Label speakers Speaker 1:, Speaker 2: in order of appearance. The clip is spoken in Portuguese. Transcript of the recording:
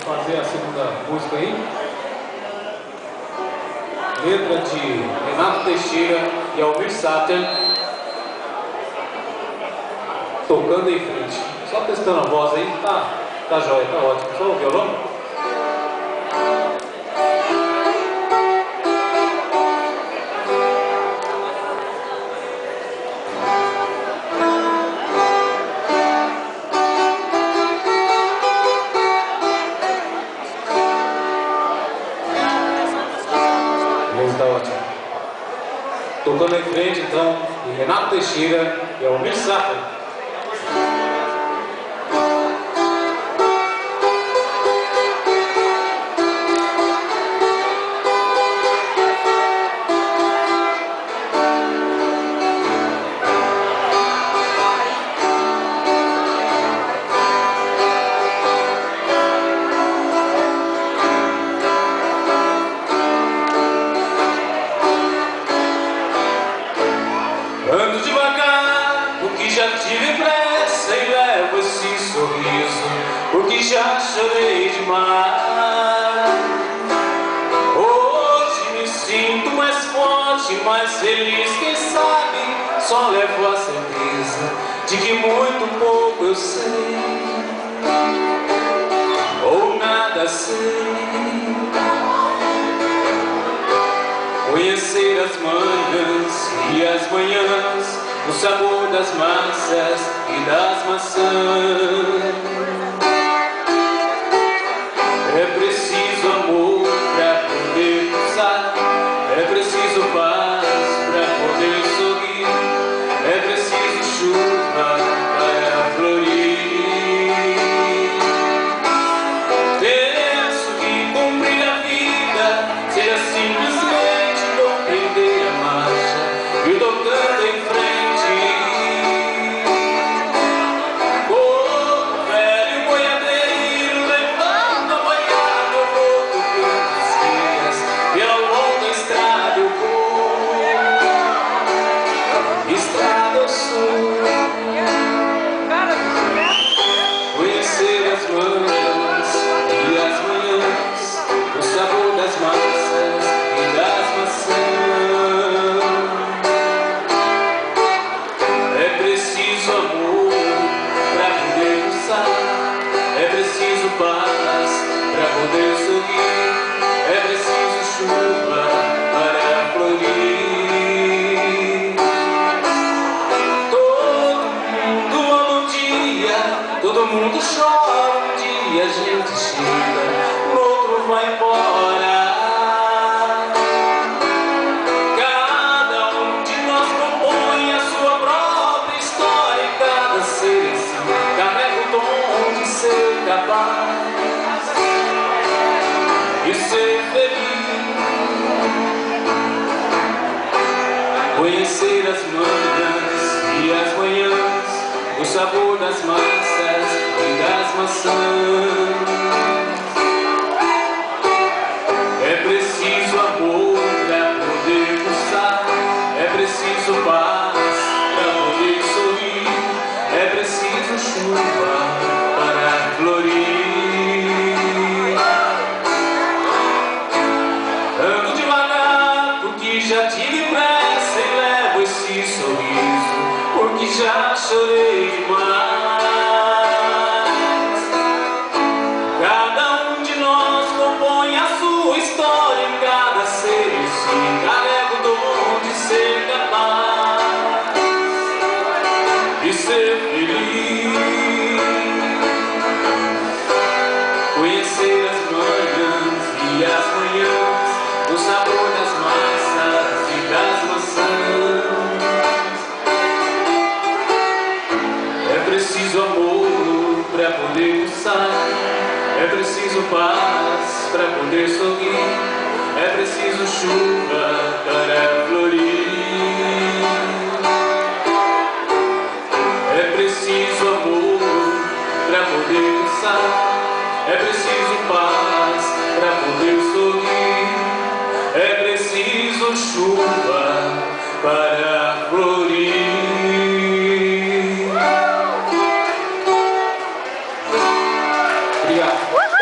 Speaker 1: fazer a segunda música aí. Letra de Renato Teixeira e Almir Sater. Tocando em frente. Só testando a voz aí. Tá jóia, tá ótimo. Só o violão. Tá ótimo. Tocando em frente, então, de Renato Teixeira e Almir Sater. Ando devagar, porque já tive pressa e levo esse sorriso, porque já chorei demais. Hoje me sinto mais forte, mais feliz, quem sabe só levo a certeza de que muito pouco eu sei, ou nada sei. Conhecer as manhãs e as manhãs, o sabor das massas e das maçãs. É preciso amor para poder usar, é preciso paz para poder sorrir, é preciso chuva para florir. Penso que cumprir a vida seja simplesmente compreender a marcha e tocando em frente, como velho boiadeiro levando a boiada. Eu vou tocando os dias pela longa estrada, eu vou, estrada eu sou. Conhecer as manhãs e as manhãs, o sabor das massas e das maçãs. É preciso amor para poder usar, é preciso paz para poder sorrir, é preciso chuva para florir. Todo mundo ama um dia, todo mundo chora um dia, a gente chega, no outro vai embora. E ser feliz, conhecer as manhãs e as manhãs, o sabor das massas e das maçãs. É preciso amor para poder usar, é preciso paz para poder sorrir, é preciso chuva para florir. Ando devagar, porque já tive pressa e levo esse sorriso, porque já chorei demais. Cada um de nós compõe a sua história, em cada ser eu sim carrego o dom de ser capaz de ser feliz. Conhecer as manhãs e as manhãs, o sabor das massas e das maçãs. É preciso amor para poder pulsar, é preciso paz para poder sorrir, é preciso chuva para florir. É preciso amor para poder pulsar, é preciso paz para poder sorrir, é preciso chuva para florir. Obrigado.